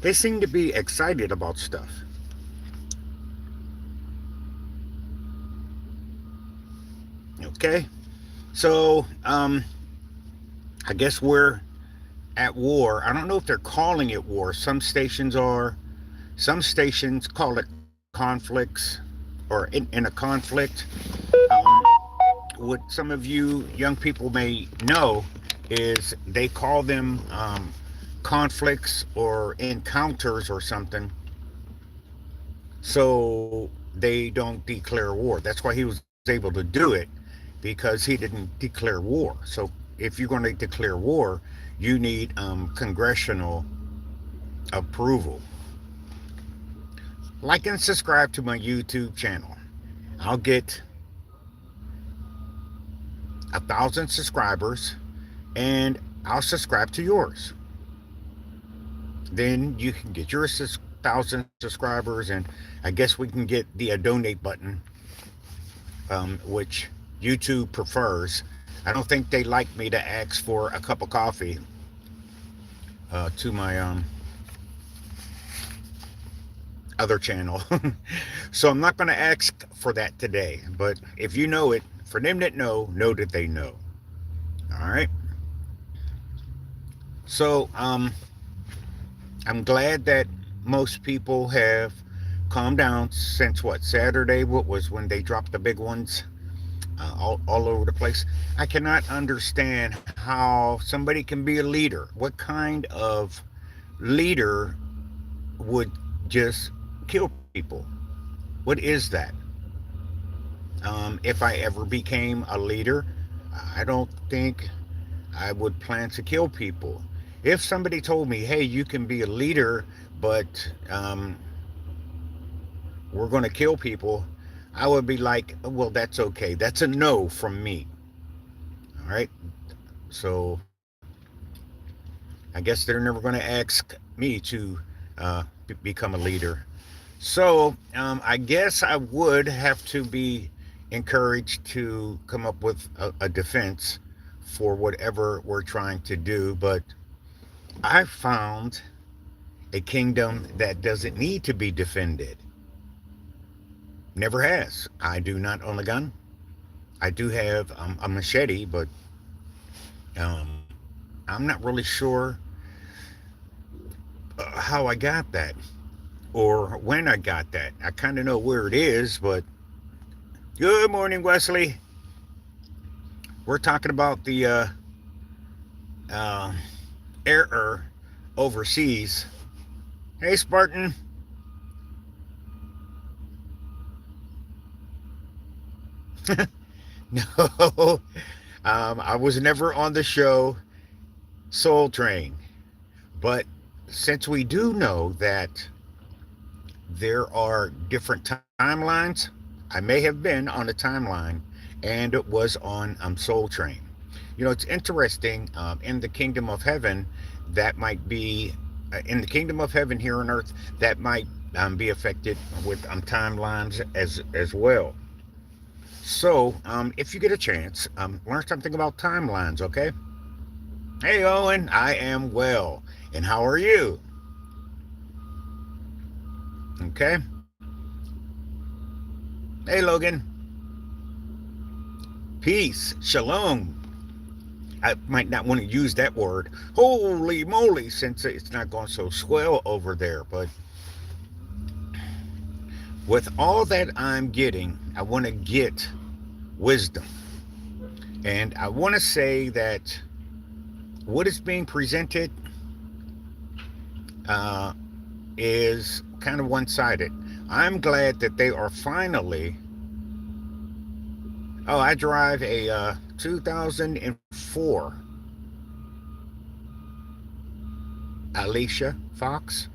They seem to be excited about stuff. Okay, so I guess we're at war. I don't know if they're calling it war. Some stations are. Some stations call it conflicts, or in a conflict. Um, what some of you young people may know is they call them conflicts or encounters or something, so they don't declare war. That's why he was able to do it, because he didn't declare war. So if you're going to declare war, you need congressional approval. Like and subscribe to my YouTube channel. I'll get 1,000 subscribers, and I'll subscribe to yours. Then you can get your 1,000 subscribers, and I guess we can get the donate button, which YouTube prefers. I don't think they like me to ask for a cup of coffee to my other channel. So I'm not going to ask for that today. But if you know it, for them that know that they know. All right. So I'm glad that most people have calmed down since what, Saturday? What was when they dropped the big ones all over the place? I cannot understand how somebody can be a leader. What kind of leader would just kill people? What is that? If I ever became a leader, I don't think I would plan to kill people. If somebody told me, hey, you can be a leader, but we're going to kill people, I would be like, well, that's okay. That's a no from me. All right. So I guess they're never going to ask me to become a leader. So I guess I would have to be encouraged to come up with a defense for whatever we're trying to do. But I found a kingdom that doesn't need to be defended. Never has. I do not own a gun. I do have a machete, but um, I'm not really sure how I got that or when I got that. I kind of know where it is, but good morning, Wesley. We're talking about the uh, error overseas. Hey, Spartan. No, I was never on the show Soul Train. But since we do know that there are different timelines, I may have been on a timeline and it was on Soul Train. You know, it's interesting in the kingdom of heaven, that might be in the kingdom of heaven here on earth, that might be affected with timelines as well. So, if you get a chance, learn something about timelines, okay? Hey, Owen, I am well. And how are you? Okay. Hey, Logan. Peace. Shalom. I might not want to use that word. Holy moly, since it's not going so swell over there. But with all that I'm getting, I want to get wisdom. And I want to say that what is being presented is kind of one-sided. I'm glad that they are finally. Oh, I drive a 2004 Alicia Fox.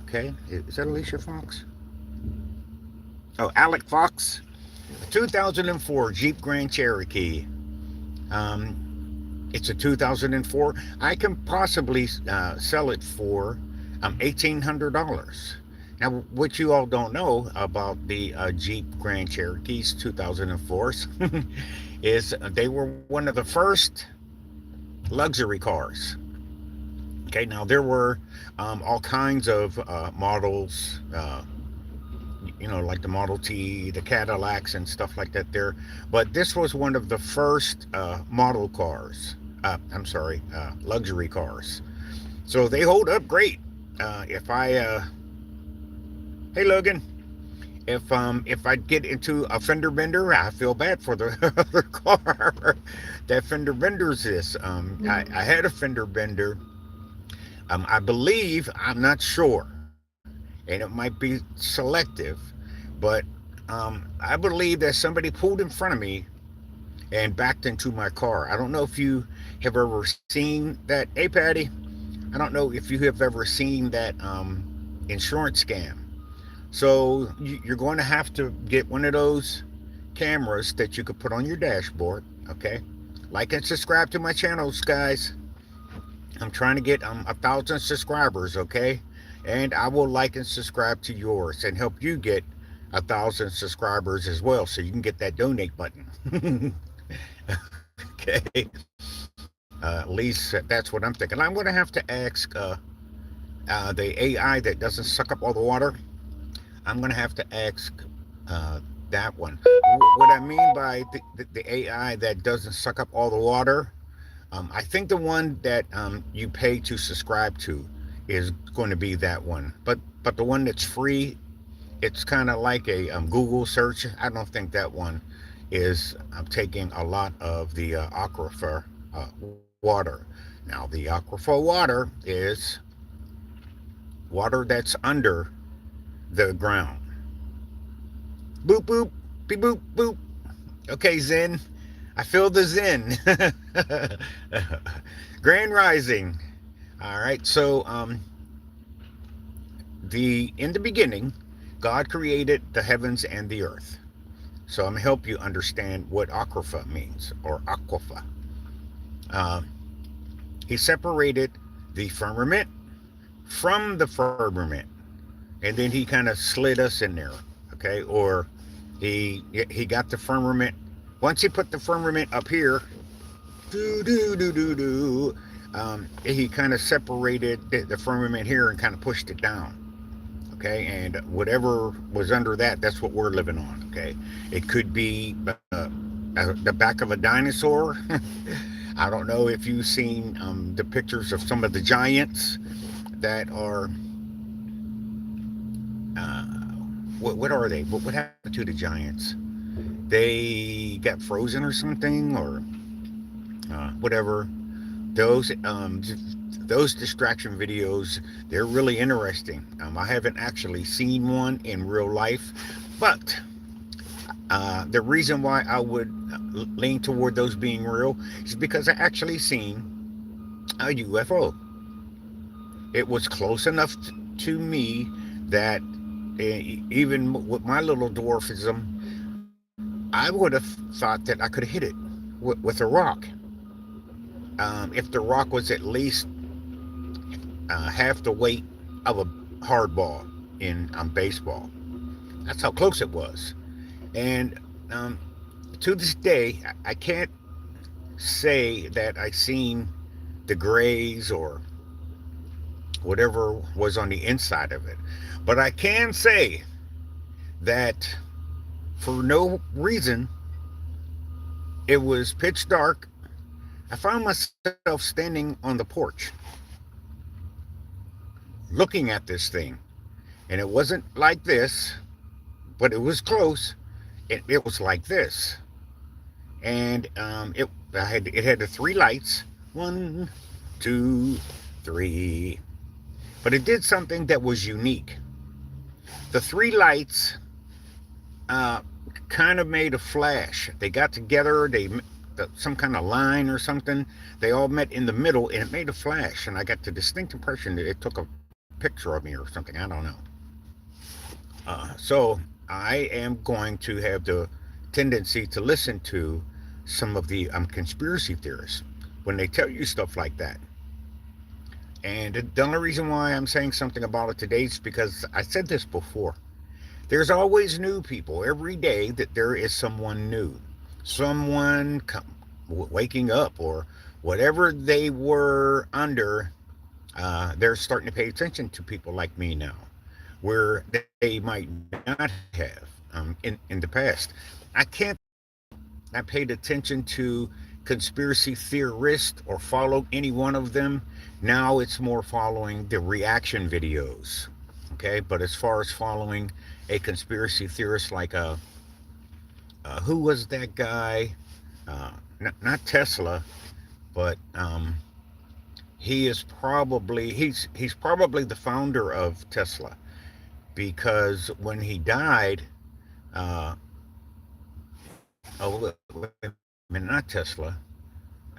Okay, is that Alicia Fox? Oh, Alec Fox. 2004 Jeep Grand Cherokee. It's a 2004. I can possibly sell it for $1,800. Now, what you all don't know about the Jeep Grand Cherokees 2004s is they were one of the first luxury cars. Okay, now there were all kinds of models, like the Model T, the Cadillacs, and stuff like that there. But this was one of the first model cars. I'm sorry, luxury cars. So they hold up great. If I, hey Logan, if I get into a fender bender, I feel bad for the other car that fender benders this. I had a fender bender. I believe, I'm not sure, and it might be selective, but I believe that somebody pulled in front of me and backed into my car. I don't know if you have ever seen that. Hey, Patty, I don't know if you have ever seen that insurance scam. So you're going to have to get one of those cameras that you could put on your dashboard. Okay, like and subscribe to my channels, guys. I'm trying to get 1,000 subscribers, okay? And I will like and subscribe to yours and help you get 1,000 subscribers as well, so you can get that donate button. Okay. At least that's what I'm thinking. I'm going to have to ask the AI that doesn't suck up all the water. I'm going to have to ask that one. What I mean by the AI that doesn't suck up all the water, I think the one that you pay to subscribe to is going to be that one. But the one that's free, it's kind of like a Google search. I don't think that one is taking a lot of the aquifer water. Now, the aquifer water is water that's under the ground. Boop, boop, beep, boop, boop. Okay, Zen. I feel the Zen. Grand Rising. All right. So, in the beginning, God created the heavens and the earth. So I'm gonna help you understand what aquifer means, or aquifer. Uh, he separated the firmament from the firmament, and then he kind of slid us in there. Okay, or he got the firmament. Once he put the firmament up here, do do do do do, he kind of separated the firmament here and kind of pushed it down. Okay, and whatever was under that, that's what we're living on. Okay, it could be the back of a dinosaur. I don't know if you've seen the pictures of some of the giants that are. Uh, what are they? What happened to the giants? They got frozen or something, or whatever. Those those distraction videos, they're really interesting. I haven't actually seen one in real life, but the reason why I would lean toward those being real is because I actually seen a UFO. It was close enough to me that even with my little dwarfism, I would have thought that I could hit it with a rock. If the rock was at least half the weight of a hard ball in baseball. That's how close it was. And to this day, I can't say that I seen the grays or whatever was on the inside of it. But I can say that for no reason, it was pitch dark. I found myself standing on the porch looking at this thing. And it wasn't like this, but it was close. It was like this. And it had the three lights. 1, 2, 3. But it did something that was unique. The three lights kind of made a flash. They got together, some kind of line or something. They all met in the middle, and it made a flash. And I got the distinct impression that it took a picture of me or something. I don't know. So I am going to have the tendency to listen to some of the conspiracy theorists when they tell you stuff like that. And the only reason why I'm saying something about it today is because I said this before. There's always new people. Every day that there is someone new. Someone waking up, or whatever they were under they're starting to pay attention to people like me now, where they might not have in the past. I can't I paid attention to conspiracy theorists or followed any one of them. Now it's more following the reaction videos. Okay, but as far as following a conspiracy theorist like who was that guy? Not Tesla, but he's probably the founder of Tesla because when he died, uh, wait a minute, not Tesla.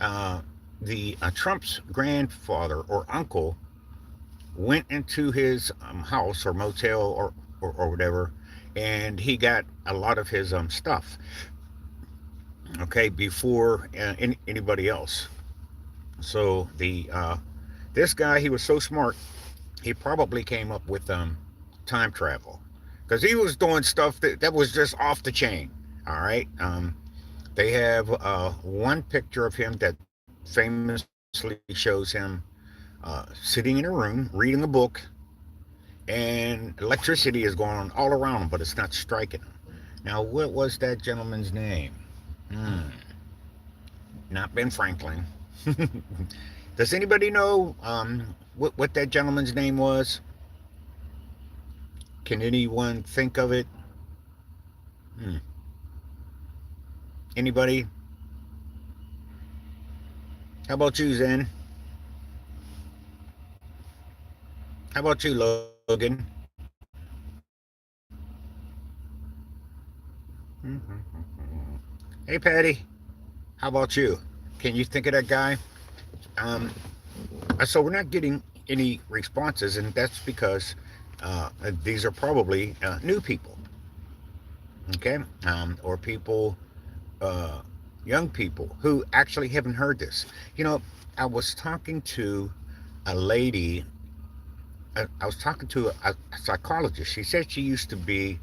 Uh, the Trump's grandfather or uncle went into his house or motel or whatever, and he got a lot of his stuff. Okay, before anybody else. So the this guy, he was so smart. He probably came up with time travel because he was doing stuff that was just off the chain. All right. They have one picture of him that famously shows him sitting in a room reading a book, and electricity is going on all around him, but it's not striking him. Now, what was that gentleman's name? Hmm, not Ben Franklin. Does anybody know what that gentleman's name was? Can anyone think of it? Hmm. Anybody? How about you, Zen? How about you, Logan? Hey, Patty. How about you? Can you think of that guy? Um, so we're not getting any responses, and that's because these are probably new people, okay, or people, uh, young people who actually haven't heard this. You know, I was talking to a lady. I was talking to a psychologist. She said she used to be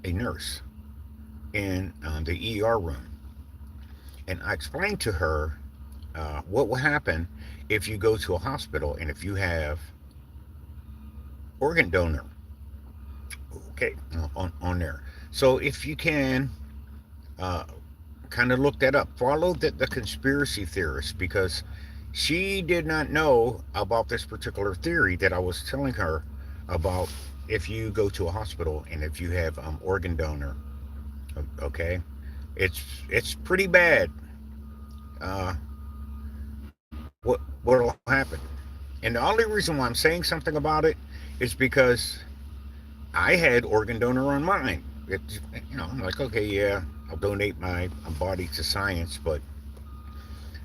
a nurse in the ER room, and I explained to her what will happen if you go to a hospital and if you have organ donor, okay, on there. So if you can uh, kind of look that up, follow the conspiracy theorists because she did not know about this particular theory that I was telling her about if you go to a hospital and if you have organ donor, okay, it's pretty bad. Uh, what'll happen? And the only reason why I'm saying something about it is because I had organ donor on mine. It's, I'm like, okay, yeah, I'll donate my body to science, but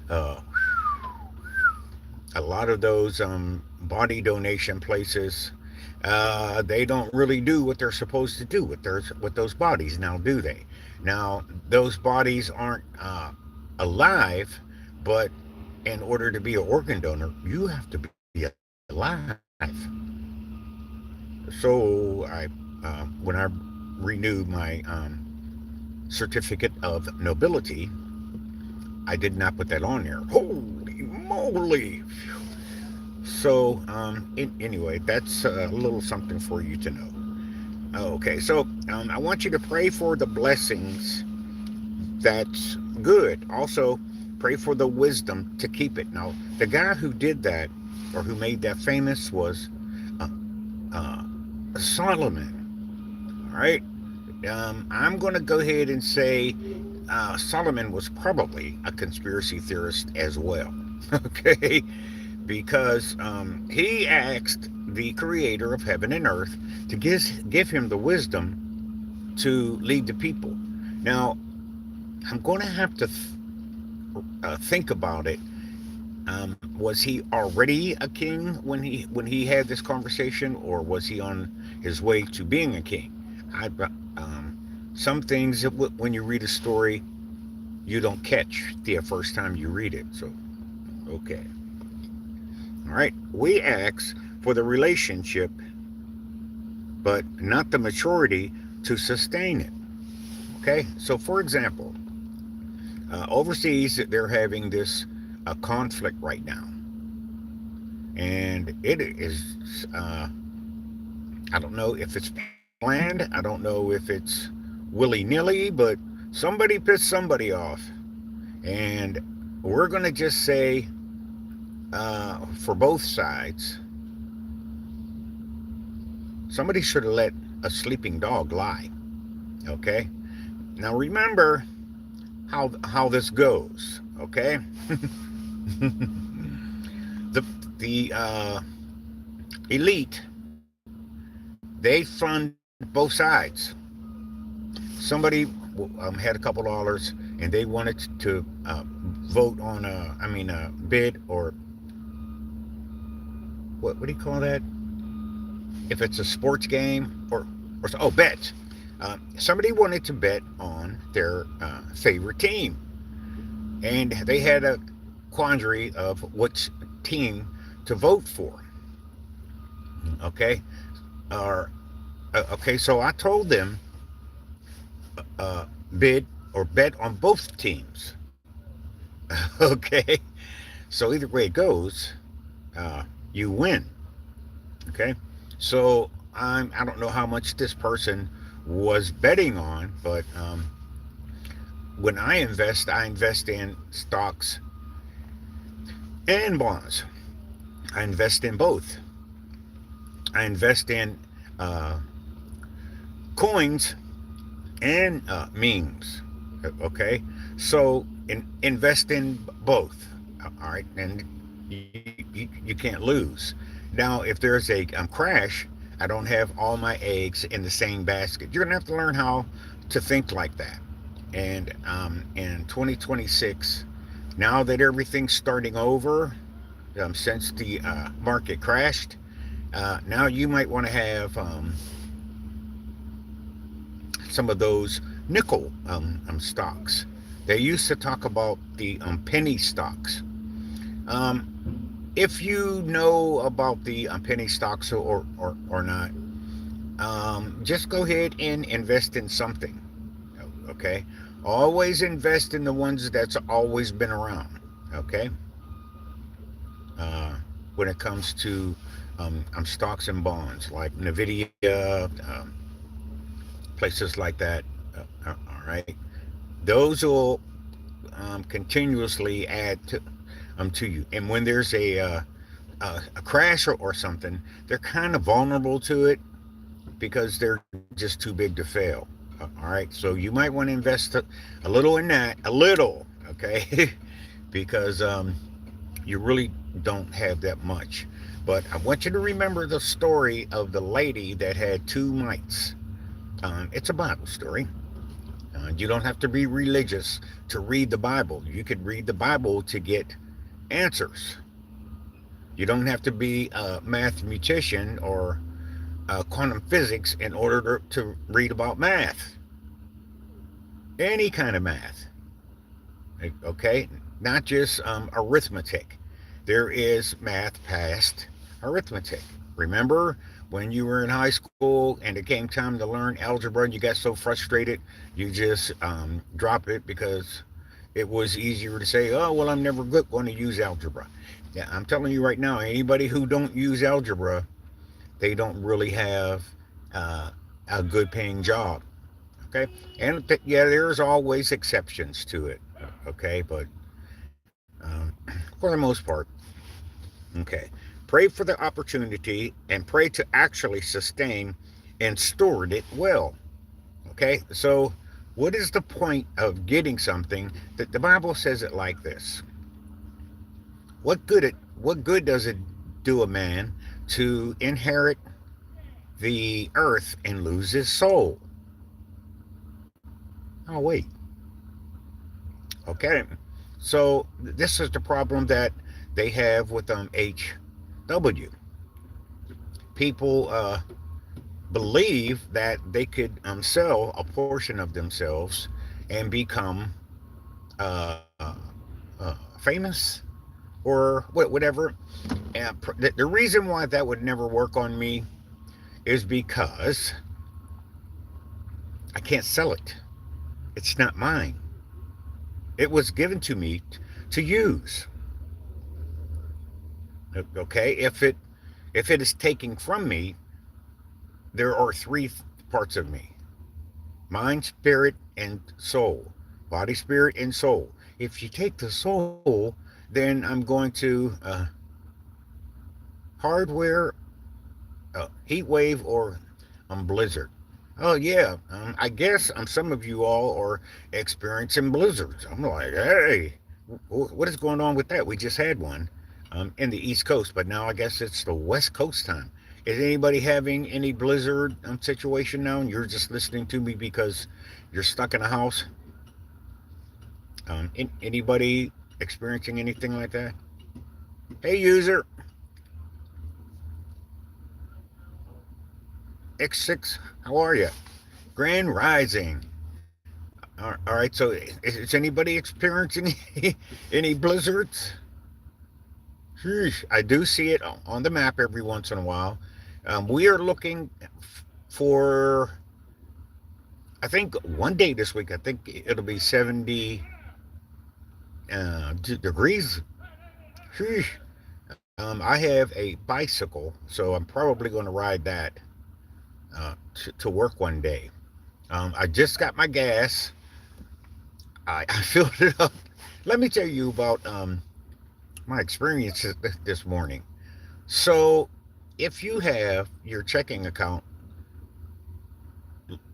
uh, a lot of those body donation places, they don't really do what they're supposed to do with those bodies. Now, do they? Now, those bodies aren't alive, but in order to be an organ donor, you have to be alive. So when I renewed my certificate of nobility, I did not put that on there. Holy moly! So anyway, that's a little something for you to know. Okay, so I want you to pray for the blessings. That's good. Also, pray for the wisdom to keep it. Now, the guy who did that or who made that famous was uh, uh, Solomon. All right. I'm going to go ahead and say Solomon was probably a conspiracy theorist as well. Okay. Because he asked the creator of heaven and earth to give him the wisdom to lead the people. Now, I'm going to have to think about it. Was he already a king when he had this conversation, or was he on his way to being a king? Some things when you read a story, you don't catch the first time you read it. So, okay, all right. We ask for the relationship, but not the maturity to sustain it. Okay. So, for example, overseas they're having this conflict right now. And it is, I don't know if it's planned. I don't know if it's willy nilly, but somebody pissed somebody off. And we're going to just say, for both sides, somebody should have let a sleeping dog lie. Okay? Now remember how this goes. Okay? the the elite, they fund both sides. Somebody had a couple dollars and they wanted to vote on bid, or what do you call that? If it's a sports game, or bet. Somebody wanted to bet on their favorite team, and they had a quandary of which team to vote for. Okay, or okay, so I told them bid or bet on both teams. Okay, so either way it goes, you win. Okay, so I don't know how much this person was betting on, but when I invest in stocks and bonds. I invest in both. I invest in uh, coins and memes. Okay, so invest in both. All right, and you can't lose. Now, if there's a crash, I don't have all my eggs in the same basket. You're gonna have to learn how to think like that. And in 2026, now that everything's starting over, since the market crashed, now you might want to have some of those nickel stocks. They used to talk about the penny stocks. If you know about the penny stocks or not, just go ahead and invest in something. Okay, always invest in the ones that's always been around. Okay, when it comes to stocks and bonds like Nvidia, places like that. All right, those will continuously add to you. And when there's a crash or something, they're kind of vulnerable to it because they're just too big to fail. All right, so you might want to invest a little in that, a little, okay, because you really don't have that much. But I want you to remember the story of the lady that had two mites. It's a Bible story. You don't have to be religious to read the Bible. You could read the Bible to get answers. You don't have to be a mathematician or quantum physics in order to read about math. Any kind of math, okay? Not just arithmetic. There is math past arithmetic. Remember when you were in high school and it came time to learn algebra and you got so frustrated, you just drop it because it was easier to say, oh, well, I'm never going to use algebra. Yeah, I'm telling you right now, anybody who don't use algebra, they don't really have uh, a good paying job. Okay, and yeah, there's always exceptions to it. Okay, but for the most part, okay, pray for the opportunity and pray to actually sustain and steward it well. Okay, so what is the point of getting something that the Bible says it like this? What good does it do a man to inherit the earth and lose his soul? Oh wait, okay. So this is the problem that they have with HW. People believe that they could sell a portion of themselves and become uh, famous or whatever. And the reason why that would never work on me is because I can't sell it. It's not mine. It was given to me to use. Okay, if it is taking from me, there are three parts of me: mind, spirit, and soul. Body, spirit, and soul. If you take the soul, then I'm going to hardware, heat wave, or blizzard. Oh yeah, I guess some of you all are experiencing blizzards. I'm like, hey, what is going on with that? We just had one in the East Coast, but now I guess it's the West Coast time. Is anybody having any blizzard situation now, and you're just listening to me because you're stuck in a house? Anybody experiencing anything like that? Hey, user X6, how are you? Grand Rising. All right, so is anybody experiencing any blizzards? Sheesh, I do see it on the map every once in a while. We are looking for, I think, one day this week. I think it'll be 70 degrees. Sheesh. I have a bicycle, so I'm probably going to ride that to work one day. I just got my gas. I filled it up. Let me tell you about my experience this morning. So, if you have your checking account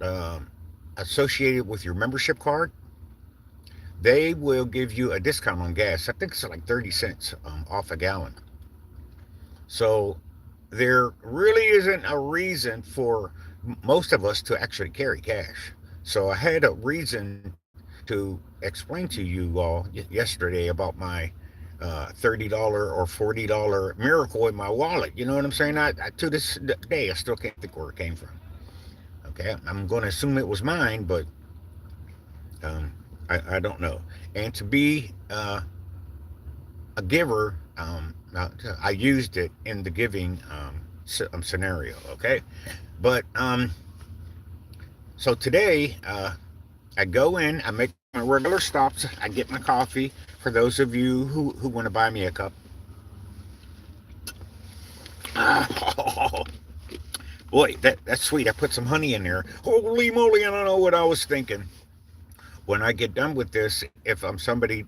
um, associated with your membership card, they will give you a discount on gas. I think it's like 30 cents off a gallon. So, there really isn't a reason for most of us to actually carry cash. So, I had a reason to explain to you all yesterday about my $30 or $40 miracle in my wallet. You know what I'm saying? To this day, I still can't think where it came from. Okay, I'm going to assume it was mine, but um, I don't know. And to be a giver, I used it in the giving scenario. Okay, but so today I go in, I make my regular stops, I get my coffee. For those of you who want to buy me a cup, oh, boy, that's sweet. I put some honey in there. Holy moly! I don't know what I was thinking. When I get done with this, if I'm somebody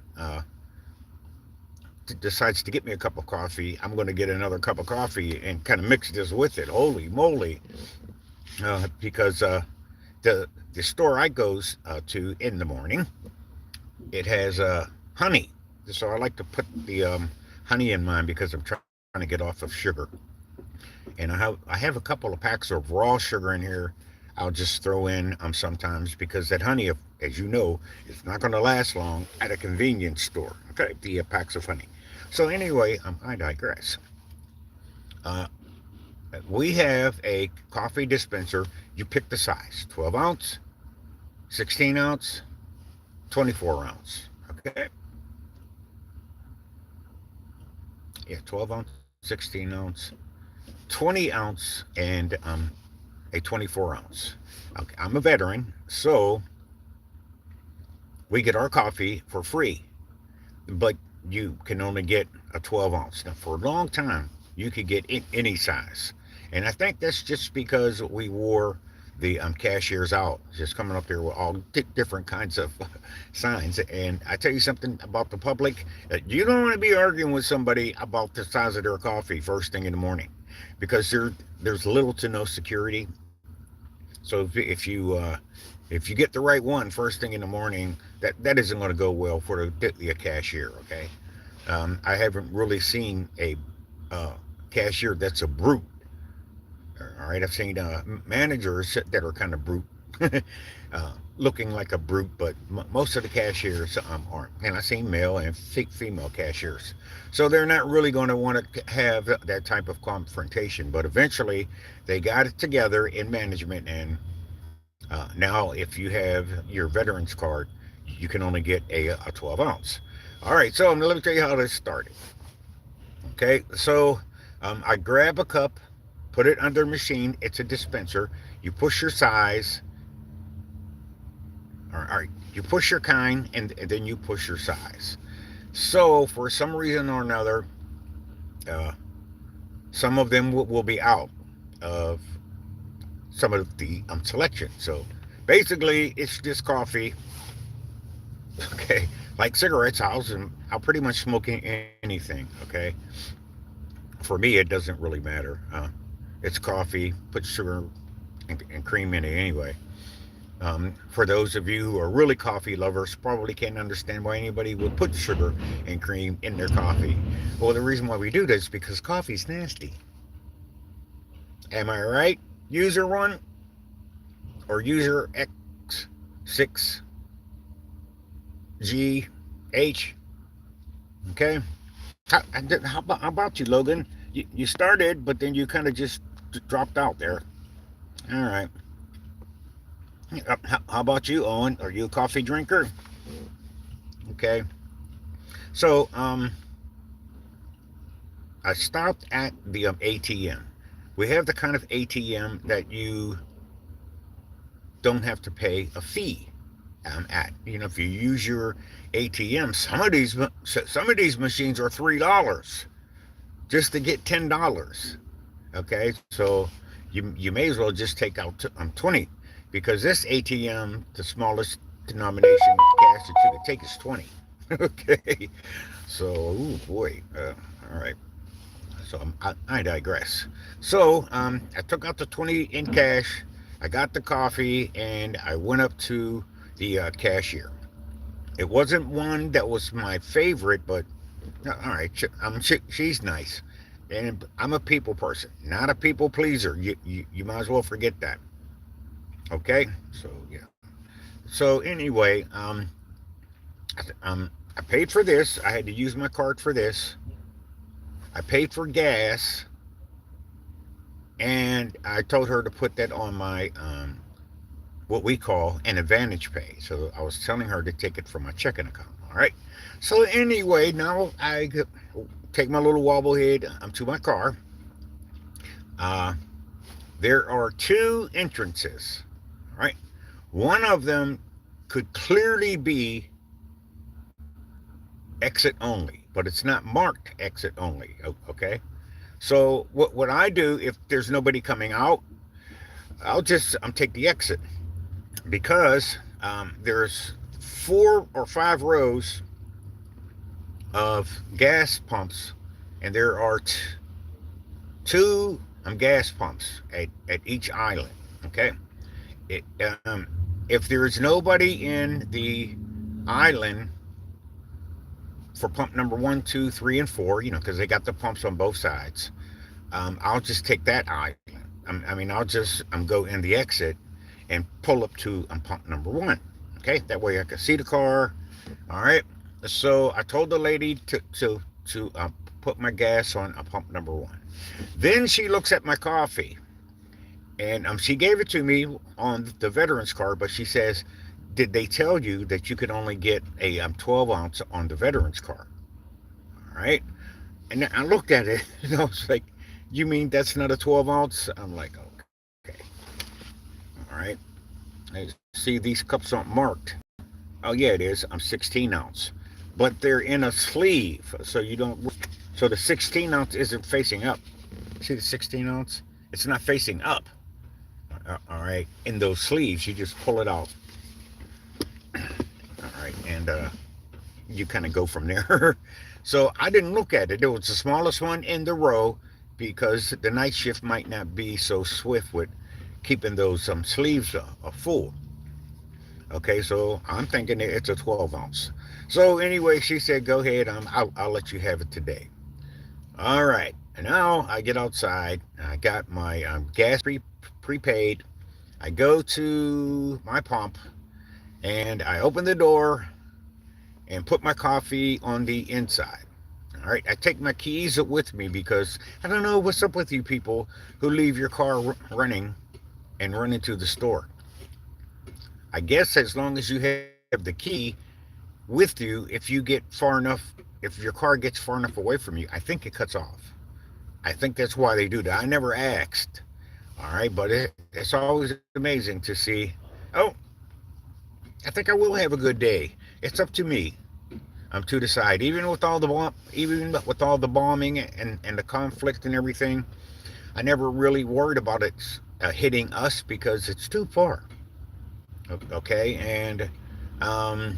decides to get me a cup of coffee, I'm going to get another cup of coffee and kind of mix this with it. Holy moly! Because the store I goes to in the morning, it has honey. So I like to put the honey in mine because I'm trying to get off of sugar. And I have a couple of packs of raw sugar in here. I'll just throw in sometimes because that honey, as you know, is not going to last long at a convenience store. Okay, the packs of honey. So anyway, I digress. Uh, we have a coffee dispenser. You pick the size: 12 ounce, 16 ounce, 24 ounce. Okay, yeah, 12 ounce, 16 ounce, 20 ounce, and a 24 ounce. Okay, I'm a veteran, so we get our coffee for free, but you can only get a 12 ounce. Now, for a long time, you could get any size. And I think that's just because we wore the cashiers out, just coming up there with all different kinds of signs. And I tell you something about the public: you don't want to be arguing with somebody about the size of their coffee first thing in the morning, because there's little to no security. So if you get the right one first thing in the morning, that isn't going to go well for the cashier. Okay, I haven't really seen a cashier that's a brute. All right, I've seen managers that are kind of brute, looking like a brute, but most of the cashiers aren't. And I've seen male and female cashiers, so they're not really going to want to have that type of confrontation. But eventually, they got it together in management, and now if you have your veterans card, you can only get a 12 ounce. All right, so let me tell you how this started. Okay, so I grab a cup, put it under a machine. It's a dispenser. You push your size, or you push your kind, and then you push your size. So for some reason or another, Uh, some of them will be out of some of the selection. So basically, it's just coffee. Okay, like cigarettes, I'll pretty much smoke anything. Okay, for me, it doesn't really matter. It's coffee. Put sugar and cream in it anyway. For those of you who are really coffee lovers, probably can't understand why anybody would put sugar and cream in their coffee. Well, the reason why we do this is because coffee's nasty. Am I right? User one or user X6GH. Okay. How about you, Logan? You started, but then you kind of just dropped out there. All right. How about you, Owen? Are you a coffee drinker? Okay. So, I stopped at the ATM. We have the kind of ATM that you don't have to pay a fee at. If you use your ATM, some of these machines are $3 just to get $10. Okay, so you may as well just take out 20, because this ATM, the smallest denomination cash that you can take is 20. Okay, so ooh, boy, all right. So I digress. So I took out the 20 in cash. I got the coffee and I went up to the cashier. It wasn't one that was my favorite, but all right, she's nice. And I'm a people person, not a people pleaser. You might as well forget that. Okay, so yeah. So anyway, I paid for this. I had to use my card for this. I paid for gas, and I told her to put that on my what we call an advantage pay. So I was telling her to take it from my checking account. All right. So anyway, now I take my little wobblehead to my car. Uh, there are two entrances. All right. One of them could clearly be exit only, but it's not marked exit only. Okay. So what I do if there's nobody coming out, I'll just take the exit, because there's 4 or 5 rows of gas pumps, and there are two gas pumps at each island. Okay, it, if there is nobody in the island for pump number 1, 2, 3, and 4, because they got the pumps on both sides, I'll just take that island. I'll just go in the exit and pull up to pump number 1. Okay, that way I can see the car. All right. So I told the lady to put my gas on pump number 1. Then she looks at my coffee, and she gave it to me on the veterans card, but she says, "Did they tell you that you could only get a 12 ounce on the veterans card?" All right. And I looked at it and I was like, "You mean that's not a 12 ounce?" I'm like, "Okay. All right. I see these cups aren't marked." "Oh, yeah, it is. I'm 16 ounce. But they're in a sleeve, so you don't. So the 16 ounce isn't facing up. See the 16 ounce? It's not facing up. All right. In those sleeves, you just pull it out. All right. And you kind of go from there." So I didn't look at it. It was the smallest one in the row, because the night shift might not be so swift with keeping those sleeves full. Okay, so I'm thinking it's a 12 ounce. So anyway, she said, "Go ahead. I'll let you have it today." All right. And now I get outside. I got my gas prepaid. I go to my pump and I open the door and put my coffee on the inside. All right. I take my keys with me, because I don't know what's up with you people who leave your car running and run into the store. I guess as long as you have the key with you, if you get far enough, if your car gets far enough away from you, I think it cuts off. I think that's why they do that. I never asked. All right, but it's always amazing to see. Oh, I think I will have a good day. It's up to me. to the side. Even with all the bombing and the conflict and everything, I never really worried about it hitting us because it's too far. Okay, and um,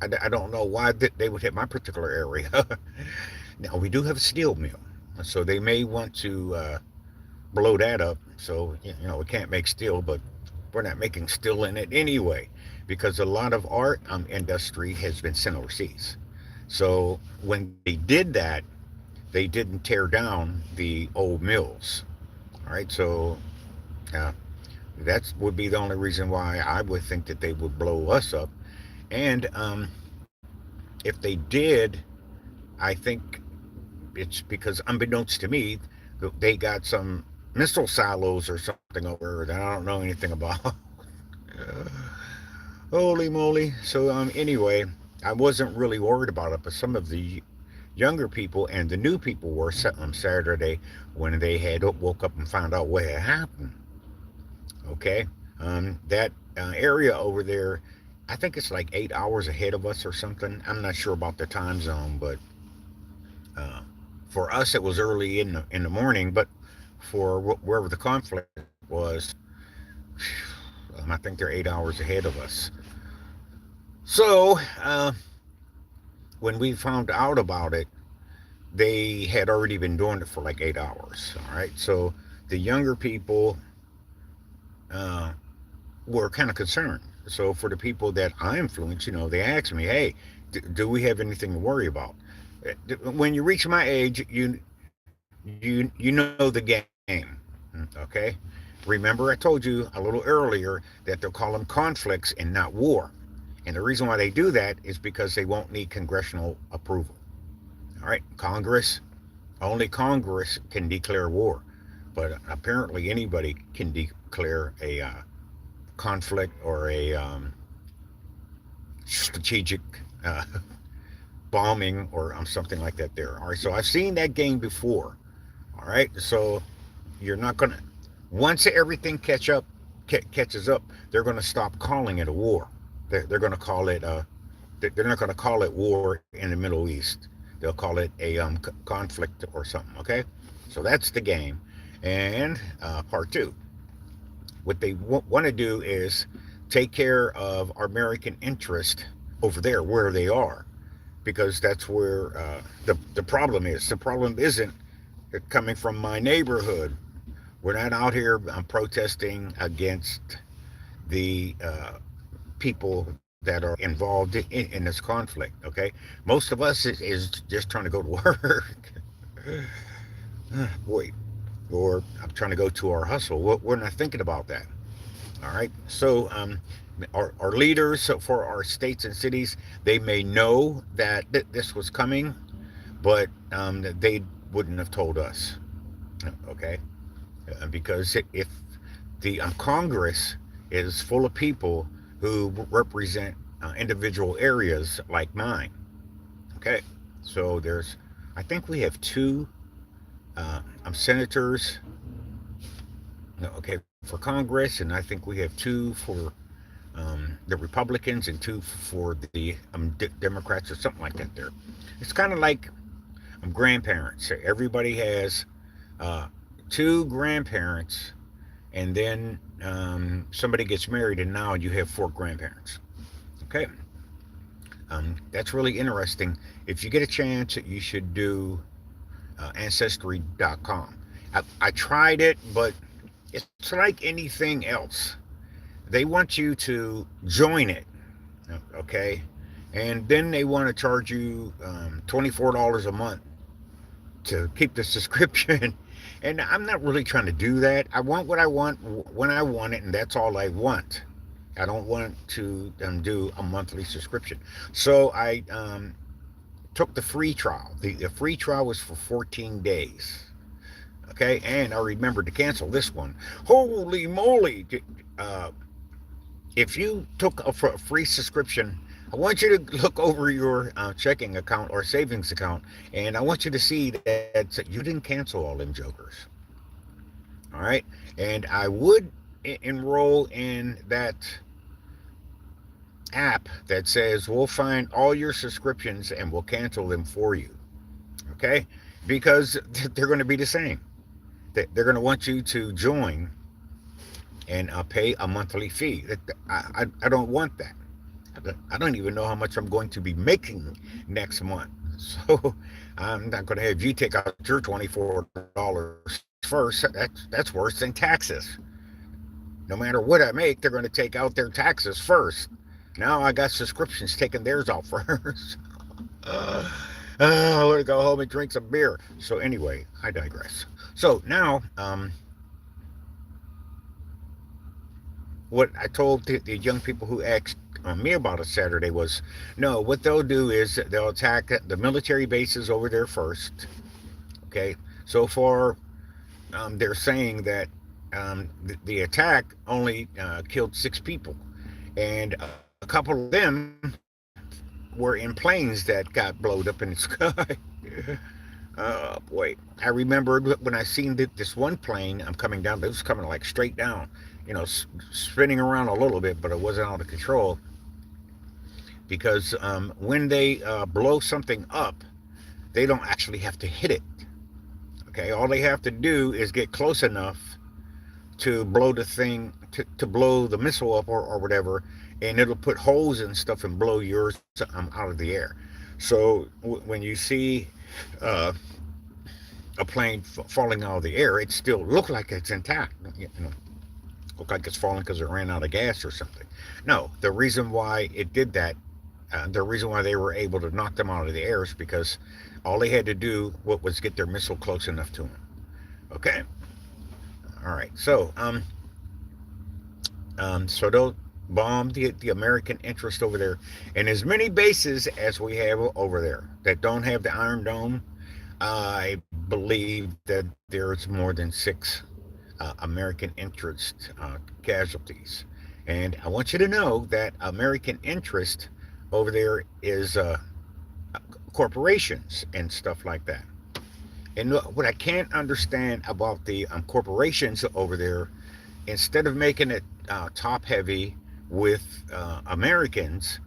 I don't know why they would hit my particular area. Now we do have a steel mill, so they may want to blow that up. So we can't make steel, but we're not making steel in it anyway, because a lot of our industry has been sent overseas. So when they did that, they didn't tear down the old mills. All right, so uh, that would be the only reason why I would think that they would blow us up. And if they did, I think it's because, unbeknownst to me, they got some missile silos or something over that I don't know anything about. Holy moly! So anyway, I wasn't really worried about it, but some of the younger people and the new people were on Saturday when they had woke up and found out what had happened. Okay, that area over there, I think it's like 8 hours ahead of us or something. I'm not sure about the time zone, but uh, for us it was early in the morning. But for wherever the conflict was, I think they're 8 hours ahead of us. So when we found out about it, they had already been doing it for like 8 hours. All right, so the younger people uh, were kind of concerned. So for the people that I influence, they asked me, "Hey, do we have anything to worry about?" When you reach my age, you know the game. Okay, remember I told you a little earlier that they'll call them conflicts and not war. And the reason why they do that is because they won't need congressional approval. All right, only Congress can declare war, but apparently anybody can declare a conflict or a strategic uh, bombing or something like that. There. All right, so I've seen that game before. All right, so you're not gonna once everything catches up, they're gonna stop calling it a war. They're gonna call it they're not gonna call it war in the Middle East. They'll call it a conflict or something. Okay, so that's the game. And part two, what they want to do is take care of our American interest over there where they are, because that's where the problem is. The problem isn't coming from my neighborhood. We're not out here protesting against the people that are involved in this conflict. Okay, most of us is just trying to go to work. Boy, or I'm trying to go to our hustle. We're not thinking about that. All right. So our leaders for our states and cities, they may know that this was coming, but they wouldn't have told us. Okay, because if the Congress is full of people who represent individual areas like mine. Okay, so I think we have two senators. No, okay, for Congress, and I think we have two for the Republicans and two for the Democrats or something like that. There, it's kind of like grandparents. Everybody has uh, two grandparents, and then somebody gets married, and now you have four grandparents. Okay, that's really interesting. If you get a chance, you should do Ancestry.com. I tried it, but it's like anything else. They want you to join it, okay, and then they want to charge you $24 a month to keep the subscription. And I'm not really trying to do that. I want what I want when I want it, and that's all I want. I don't want to do a monthly subscription. So I took the free trial. The free trial was for 14 days. Okay, and I remembered to cancel this one. Holy moly! Uh, if you took a free subscription, I want you to look over your checking account or savings account, and I want you to see that you didn't cancel all them jokers. All right, and I would enroll in that app that says we'll find all your subscriptions and we'll cancel them for you. Okay? Because they're going to be the same. They're going to want you to join and pay a monthly fee. I don't want that. I don't even know how much I'm going to be making next month. So I'm not going to have you take out your $24 first. That's worse than taxes. No matter what I make, they're going to take out their taxes first. Now I got subscriptions taking theirs out first. uh, I want to go home and drink some beer. So anyway, I digress. So now, what I told the young people who asked me about it Saturday was, no, what they'll do is they'll attack the military bases over there first. Okay, so far they're saying that the attack only killed 6 people, and a couple of them were in planes that got blowed up in the sky. Oh boy, I remembered when I seen this one plane. I'm coming down. It was coming like straight down, spinning around a little bit, but it wasn't out of control because when they blow something up, they don't actually have to hit it. Okay, all they have to do is get close enough to blow the thing, to blow the missile up or whatever, and it'll put holes and stuff and blow yours out of the air. So when you see uh, a plane falling out of the air, it still look like it's intact. Look like it's falling because it ran out of gas or something. No, the reason why it did that, the reason why they were able to knock them out of the air is because all they had to do was get their missile close enough to them. Okay. All right. So they'll bomb the American interest over there, and as many bases as we have over there that don't have the Iron Dome, I believe that there's more than 6 American interest casualties. And I want you to know that American interest over there is corporations and stuff like that. And what I can't understand about the corporations over there, instead of making it top heavy with Americans,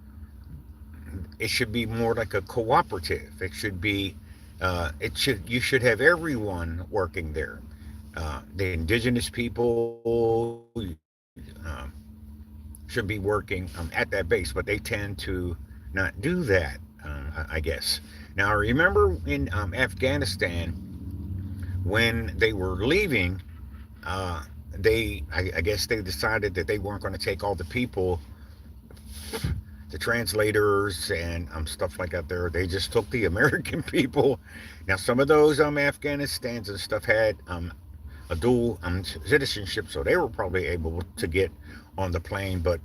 it should be more like a cooperative. It should be, you should have everyone working there. The indigenous people should be working at that base, but they tend to not do that, I guess. Now, I remember in Afghanistan when they were leaving, uh, I guess they decided that they weren't going to take all the people, the translators and stuff like that there. They just took the American people. Now, some of those Afghanistans and stuff had a dual citizenship, so they were probably able to get on the plane, but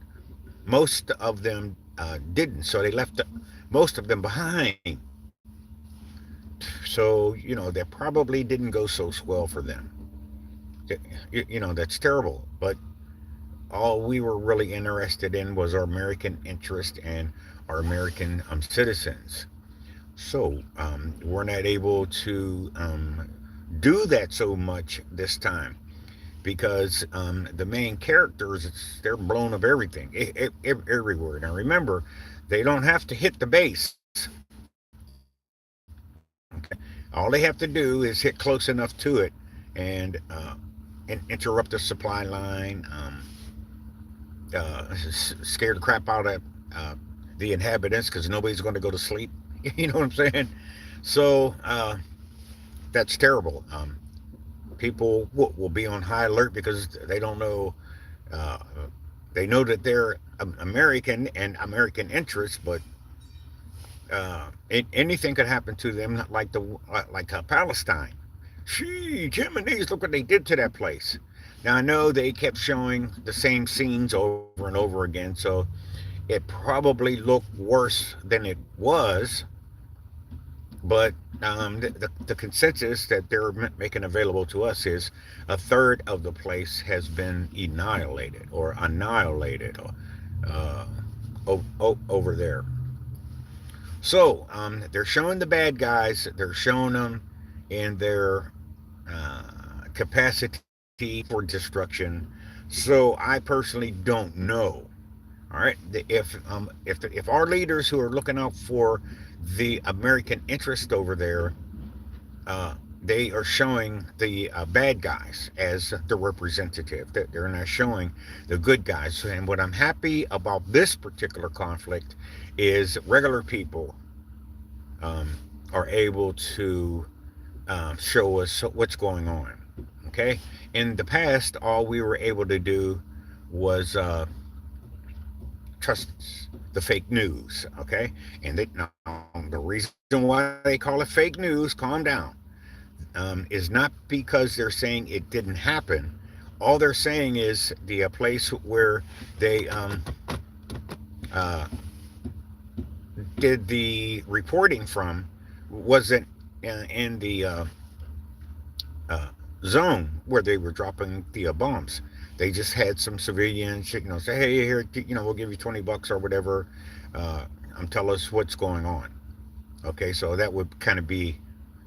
most of them didn't. So they left most of them behind. So, that probably didn't go so swell for them. That's terrible. But all we were really interested in was our American interest and our American citizens. So we're not able to do that so much this time because the main characters, they're blown up everything, everywhere. Now remember, they don't have to hit the base. Okay, all they have to do is hit close enough to it and interrupt the supply line, scare the crap out of the inhabitants because nobody's going to go to sleep. You know what I'm saying? So that's terrible. People will be on high alert because they don't know. Uh, they know that they're American and American interests, but anything could happen to them, like Palestine. Gee, Jiminy's, look what they did to that place. Now I know they kept showing the same scenes over and over again, so it probably looked worse than it was. But the consensus that they're making available to us is a third of the place has been annihilated or uh, over there. So they're showing the bad guys. They're showing them in their capacity for destruction. So I personally don't know All right. If our leaders who are looking out for the American interest over there, they are showing the bad guys as the representative. That they're not showing the good guys. And what I'm happy about this particular conflict is regular people um, are able to show us what's going on. Okay. In the past, all we were able to do was trust the fake news. Okay. And now the reason why they call it fake news, calm down, is not because they're saying it didn't happen. All they're saying is the place where they uh, did the reporting from wasn't in the uh, zone where they were dropping the bombs. They just had some civilians, say, "Hey, here, we'll give you $20 or whatever. Uh, tell us what's going on." Okay, so that would kind of be,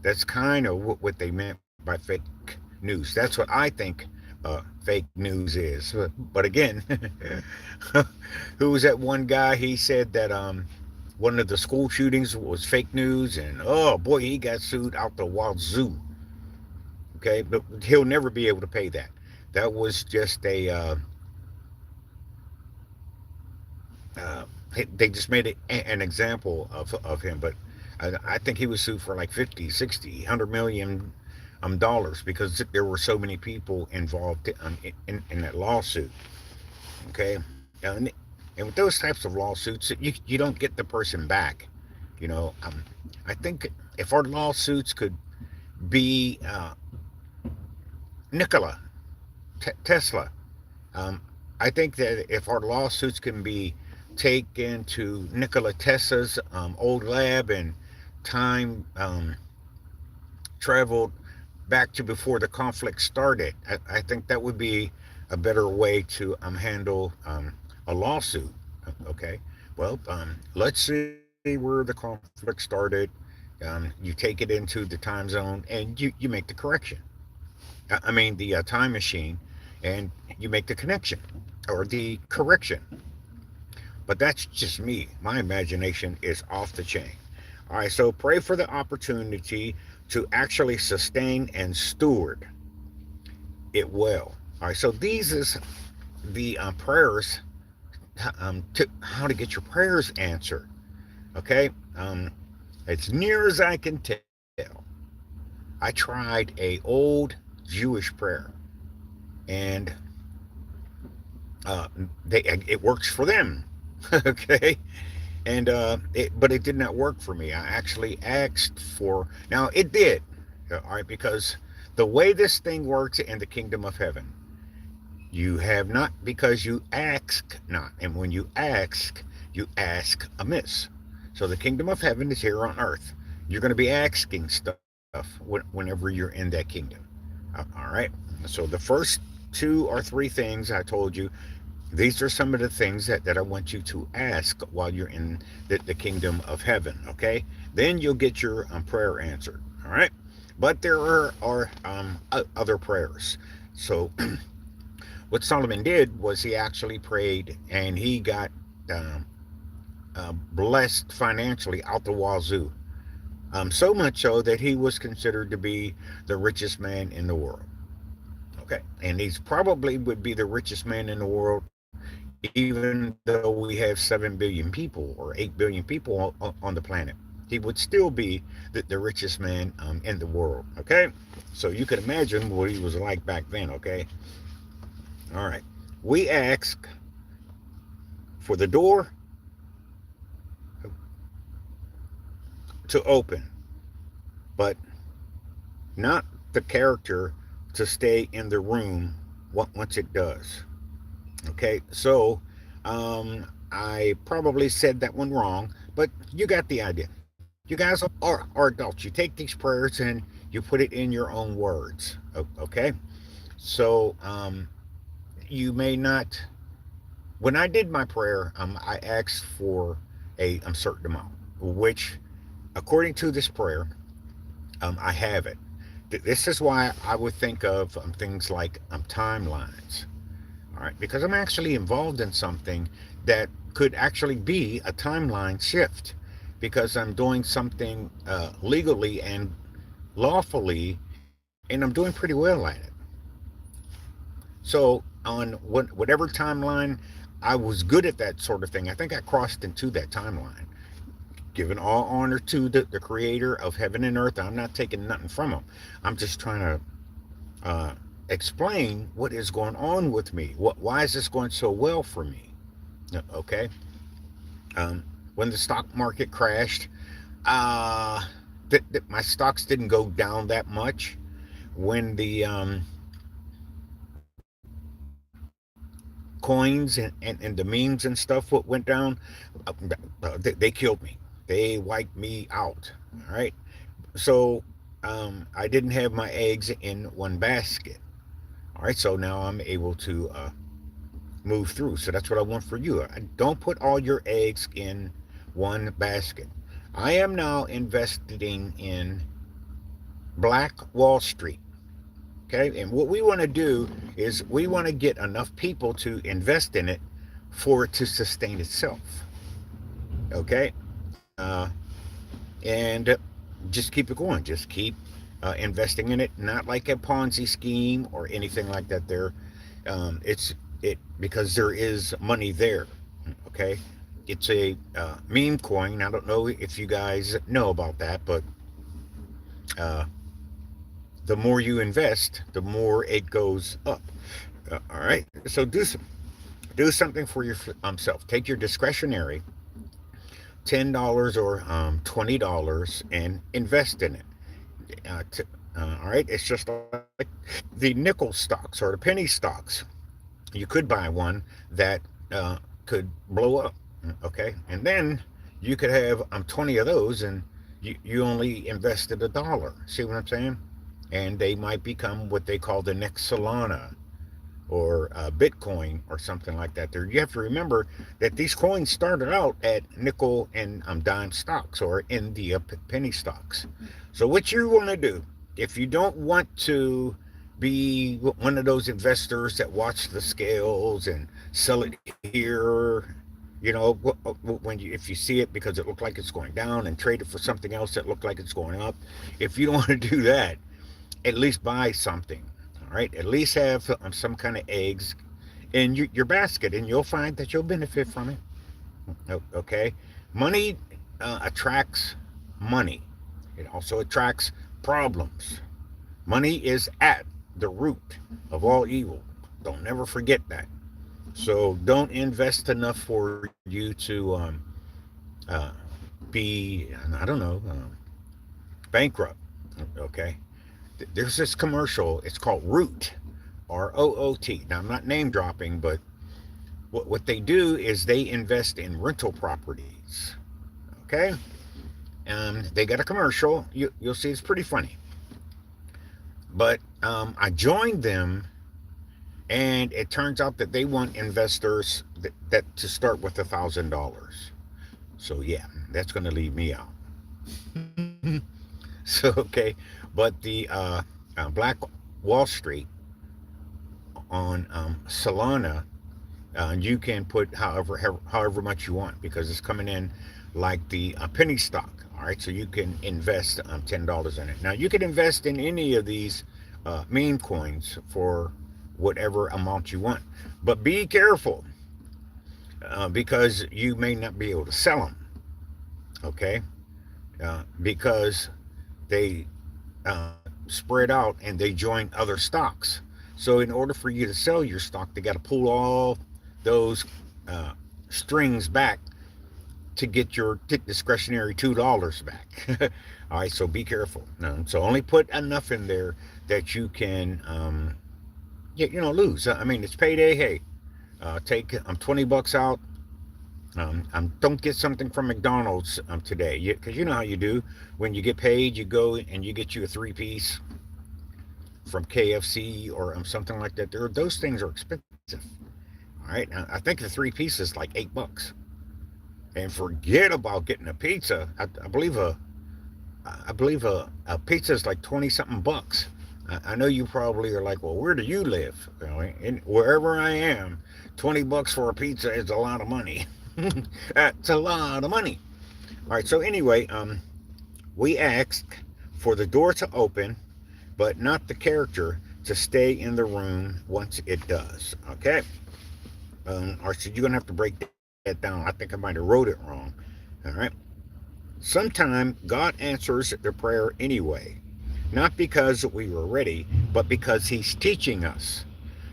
that's kind of what they meant by fake news. That's what I think fake news is. But again, who was that one guy? He said that one of the school shootings was fake news, and oh boy, he got sued out the wazoo. Okay, but he'll never be able to pay that. That was just a uh, they just made it an example of him. But I think he was sued for like 50, 60, 100 million dollars because there were so many people involved in that lawsuit. Okay, and with those types of lawsuits, you don't get the person back. You know, I think if our lawsuits could be Nikola Tesla, um, I think that if our lawsuits can be taken to Nikola Tesla's old lab and time traveled back to before the conflict started, I think that would be a better way to handle a lawsuit. Okay, well, let's see where the conflict started. You take it into the time zone and you make the correction. I mean, the time machine, and you make the connection or the correction. But that's just me. My imagination is off the chain. All right, so pray for the opportunity to actually sustain and steward it well. All right, so these is the prayers to how to get your prayers answered. Okay, as near as I can tell, I tried a old Jewish prayer, and uh, it works for them. Okay, and but it did not work for me. I actually asked for, now it did, all right, because the way this thing works in the kingdom of heaven, you have not because you ask not, and when you ask amiss. So the kingdom of heaven is here on earth. You're going to be asking stuff whenever you're in that kingdom. All right. So the first two or three things I told you, these are some of the things that I want you to ask while you're in the kingdom of heaven. Okay. Then you'll get your prayer answered. All right. But there are other prayers. So what Solomon did was he actually prayed and he got um, blessed financially out the wazoo. So much so that he was considered to be the richest man in the world. Okay, and he's probably would be the richest man in the world, even though we have 7 billion people or 8 billion people on the planet. He would still be the richest man in the world. Okay, so you can imagine what he was like back then. Okay, all right. We ask for the door to open, but not the character to stay in the room once it does. Okay, so I probably said that one wrong, but you got the idea. You guys are adults. You take these prayers and you put it in your own words. Okay, so you may not. When I did my prayer, I asked for a certain amount, which, according to this prayer, I have it. This is why I would think of things like timelines. All right, because I'm actually involved in something that could actually be a timeline shift, because I'm doing something legally and lawfully, and I'm doing pretty well at it. So on whatever timeline I was good at that sort of thing, I think I crossed into that timeline. Giving all honor to the creator of heaven and earth. I'm not taking nothing from him. I'm just trying to explain what is going on with me. Why is this going so well for me? Okay. When the stock market crashed, uh, my stocks didn't go down that much. When the coins and the memes and stuff went down, they killed me. They wiped me out. All right. So I didn't have my eggs in one basket. All right. So now I'm able to move through. So that's what I want for you. Don't put all your eggs in one basket. I am now investing in Black Wall Street. Okay. And what we want to do is we want to get enough people to invest in it for it to sustain itself. Okay. And just keep it going. Just keep investing in it. Not like a Ponzi scheme or anything like that. It's it because there is money there. Okay. It's a meme coin. I don't know if you guys know about that, but uh, the more you invest, the more it goes up. All right. So do something for yourself. Take your discretionary $10 or $20 and invest in it. All right. It's just like the nickel stocks or the penny stocks. You could buy one that could blow up. Okay. And then you could have 20 of those, and you only invested $1. See what I'm saying? And they might become what they call the next Solana or Bitcoin or something like that. There, you have to remember that these coins started out at nickel and dime stocks or in the penny stocks. So what you want to do, if you don't want to be one of those investors that watch the scales and sell it here, when if you see it because it looked like it's going down and trade it for something else that looked like it's going up, if you don't want to do that, at least buy something. All right, at least have some kind of eggs in your basket, and you'll find that you'll benefit from it. Okay, money attracts money. It also attracts problems. Money is at the root of all evil. Don't never forget that. So don't invest enough for you to uh, be, I don't know, bankrupt. Okay, there's this commercial. It's called Root, ROOT. Now I'm not name dropping, but what they do is they invest in rental properties. Okay, and they got a commercial. You'll see it's pretty funny. But I joined them, and it turns out that they want investors that to start with $1,000. So yeah, that's going to leave me out. So okay, but the Black Wall Street on Solana, you can put however much you want because it's coming in like the penny stock. All right, so you can invest $10 in it. Now you can invest in any of these meme coins for whatever amount you want, but be careful because you may not be able to sell them. Okay, because they spread out and they join other stocks. So in order for you to sell your stock, they got to pull all those uh, strings back to get your discretionary $2 back. All right, so be careful. No, so only put enough in there that you can, lose. I mean, it's payday. Hey, take $20 out. Don't get something from McDonald's today, because you know how you do. When you get paid, you go and you get you a 3-piece from KFC or something like that. Those things are expensive. All right, now, I think the 3-piece is like $8, and forget about getting a pizza. I believe a pizza is like 20 something bucks. I know you probably are like, well, where do you live? You know, wherever I am, $20 for a pizza is a lot of money. That's a lot of money. All right. So anyway, we ask for the door to open, but not the character to stay in the room once it does. Okay. Or so you're gonna have to break that down. I think I might have wrote it wrong. All right. Sometimes God answers the prayer anyway, not because we were ready, but because He's teaching us.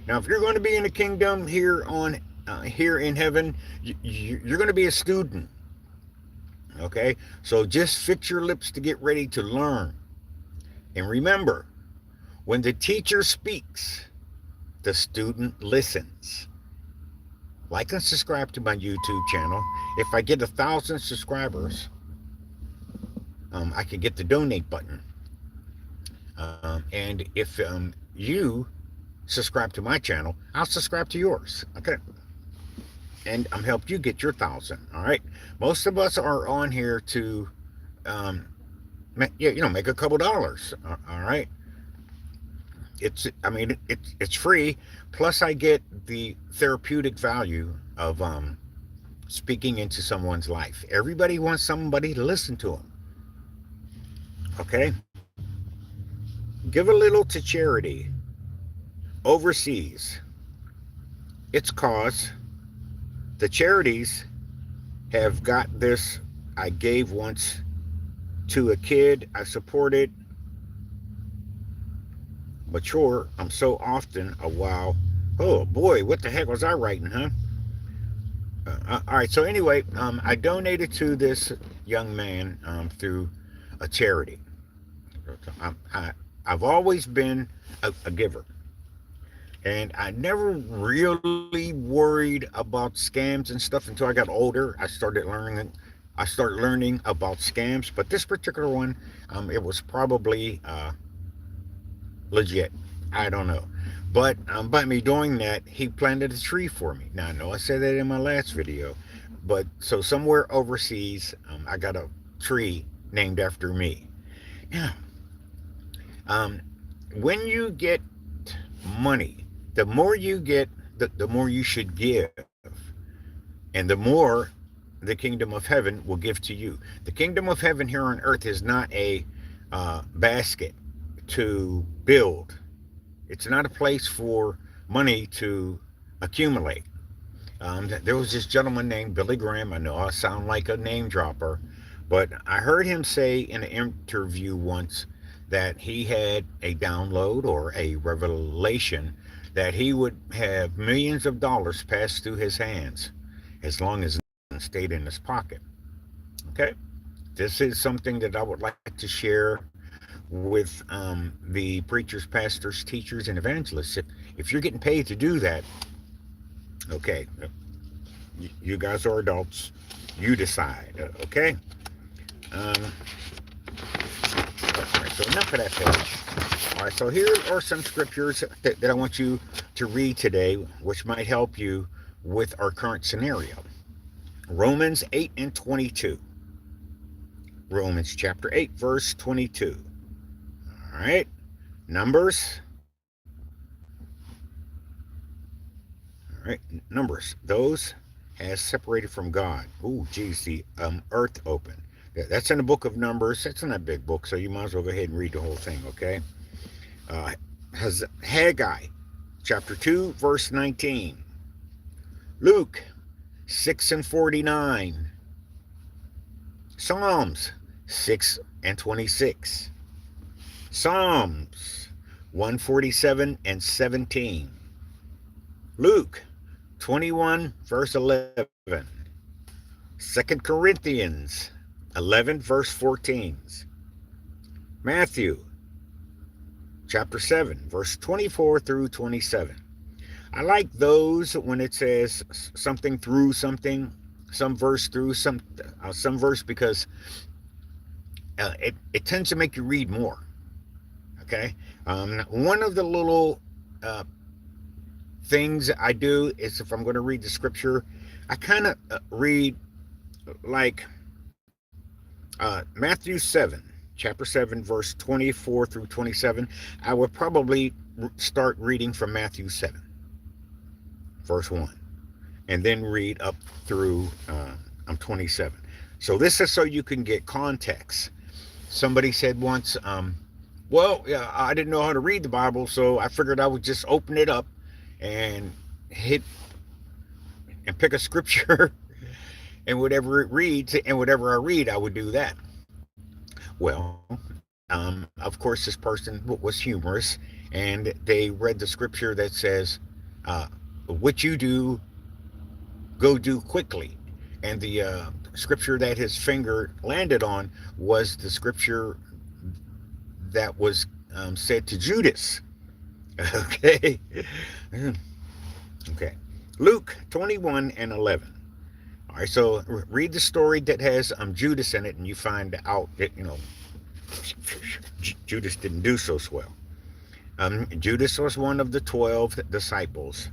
Now, if you're going to be in the kingdom here in heaven, you're going to be a student. Okay, so just fix your lips to get ready to learn. And remember, when the teacher speaks, the student listens. Like and subscribe to my YouTube channel. If I get 1,000 subscribers, I can get the donate button. And if you subscribe to my channel, I'll subscribe to yours. Okay. And I'm help you get your 1,000. All right. Most of us are on here to, make a couple dollars. All right. It's free. Plus, I get the therapeutic value of speaking into someone's life. Everybody wants somebody to listen to them. Okay. Give a little to charity overseas. Its cause. The charities have got this. I gave once to a kid I supported. Mature, I'm so often a wow. Oh boy, what the heck was I writing, huh? All right, so anyway, I donated to this young man through a charity. I've always been a giver. And I never really worried about scams and stuff until I got older. I started learning about scams, but this particular one, it was probably legit. I don't know. But by me doing that, he planted a tree for me. Now, I know I said that in my last video, but so somewhere overseas, I got a tree named after me. Yeah. When you get money, the more you get, the more you should give. And the more the kingdom of heaven will give to you. The kingdom of heaven here on earth is not a basket to build. It's not a place for money to accumulate. There was this gentleman named Billy Graham. I know I sound like a name dropper, but I heard him say in an interview once that he had a download or a revelation that he would have millions of dollars pass through his hands as long as nothing stayed in his pocket. Okay? This is something that I would like to share with the preachers, pastors, teachers, and evangelists. If you're getting paid to do that, okay, you guys are adults. You decide. Okay? All right, so enough of that page. All right, so here are some scriptures that I want you to read today, which might help you with our current scenario. Romans 8 and 22. Romans chapter 8, verse 22. All right. Numbers. All right. Numbers. Those has separated from God. Oh, geez, the earth opened. That's in the book of Numbers. That's in that big book, so you might as well go ahead and read the whole thing, okay? Haggai, chapter 2, verse 19. Luke 6 and 49. Psalms 6 and 26. Psalms 147 and 17. Luke 21, verse 11. 2 Corinthians 11, verse 14. Matthew chapter 7, verse 24 through 27. I like those when it says something through something, some verse through some verse, because it tends to make you read more. Okay? One of the little things I do is, if I'm going to read the scripture, I kind of read like Matthew 7. chapter 7, verse 24 through 27, I would probably start reading from Matthew 7, verse 1, and then read up through 27. So this is so you can get context. Somebody said once, well, yeah, I didn't know how to read the Bible, so I figured I would just open it up and hit and pick a scripture and whatever it reads, and whatever I read, I would do that. Well, of course, this person was humorous, and they read the scripture that says, what you do, go do quickly. And the scripture that his finger landed on was the scripture that was said to Judas. Okay. Okay. Luke 21 and 11. All right, so read the story that has Judas in it, and you find out that, Judas didn't do so well. Judas was one of the 12 disciples.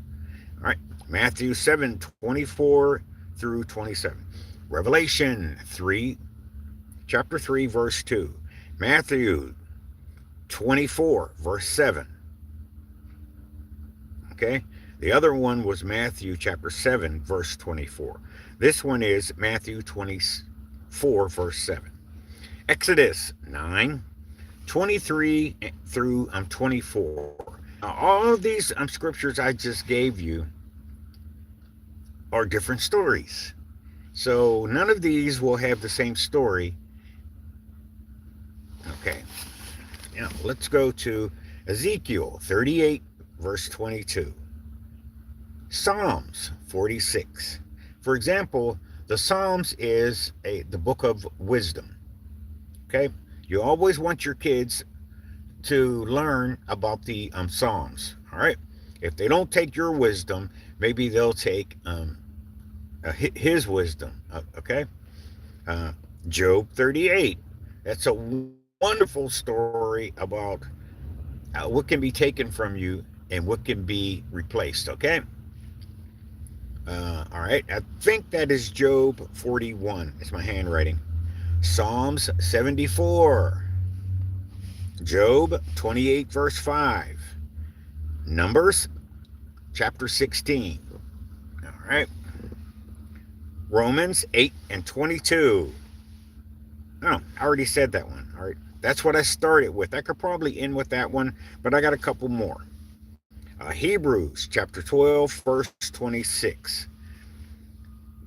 All right, Matthew 7, 24 through 27. Revelation 3, chapter 3, verse 2. Matthew 24, verse 7. Okay, the other one was Matthew chapter 7, verse 24. This one is Matthew 24, verse 7. Exodus 9, 23 through 24. Now, all of these scriptures I just gave you are different stories. So none of these will have the same story. Okay. Now let's go to Ezekiel 38, verse 22. Psalms 46. For example, the Psalms is the book of wisdom. Okay? You always want your kids to learn about the Psalms. All right? If they don't take your wisdom, maybe they'll take his wisdom. Okay? Job 38. That's a wonderful story about what can be taken from you and what can be replaced. Okay? All right, I think that is Job 41. It's my handwriting. Psalms 74. Job 28, verse 5. Numbers chapter 16. All right. Romans 8 and 22. Oh, I already said that one. All right. That's what I started with. I could probably end with that one, but I got a couple more. Hebrews chapter 12, verse 26.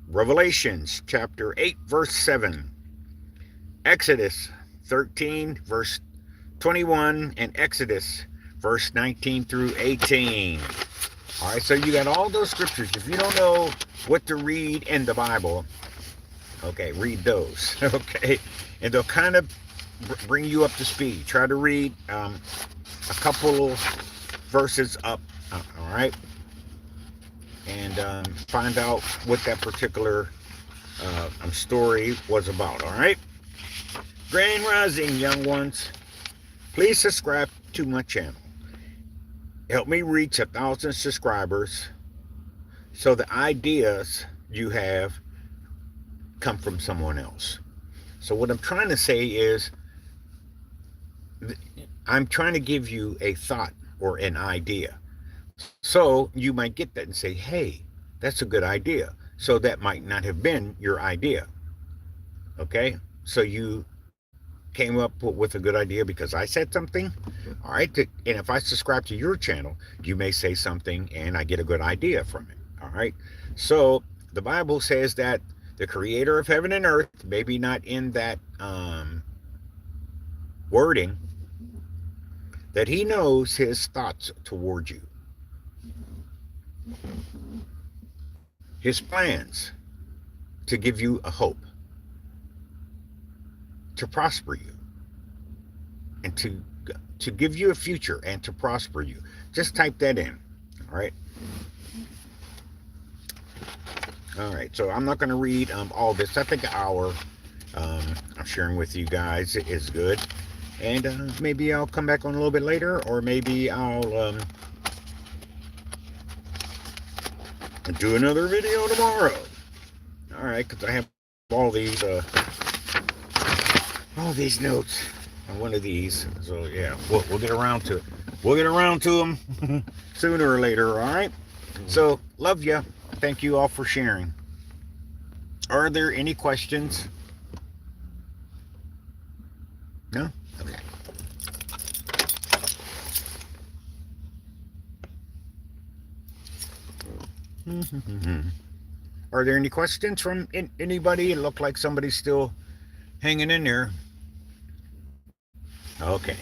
Revelations chapter 8, verse 7. Exodus 13, verse 21, and Exodus verse 19 through 18. All right, so you got all those scriptures. If you don't know what to read in the Bible, okay, read those. Okay, and they'll kind of bring you up to speed. Try to read a couple verses up, all right, and find out what that particular story was about. All right, Grand Rising, young ones. Please subscribe to my channel. Help me reach 1,000 subscribers so the ideas you have come from someone else. So what I'm trying to say is, I'm trying to give you a thought or an idea. So you might get that and say, hey, that's a good idea. So that might not have been your idea. Okay? So you came up with a good idea because I said something. All right. And if I subscribe to your channel, you may say something and I get a good idea from it. All right. So the Bible says that the creator of heaven and earth, maybe not in that wording, that he knows his thoughts toward you, his plans to give you a hope, to prosper you, and to give you a future and to prosper you. Just type that in. All right. All right. So I'm not going to read all this. I think an hour I'm sharing with you guys is good. And maybe I'll come back on a little bit later, or maybe I'll do another video tomorrow. All right, because I have all these notes. one of these. So yeah, we'll get around to it. We'll get around to them sooner or later. All right. So love you. Thank you all for sharing. Are there any questions? No. Okay. Are there any questions from anybody? It looked like somebody's still hanging in there. Okay.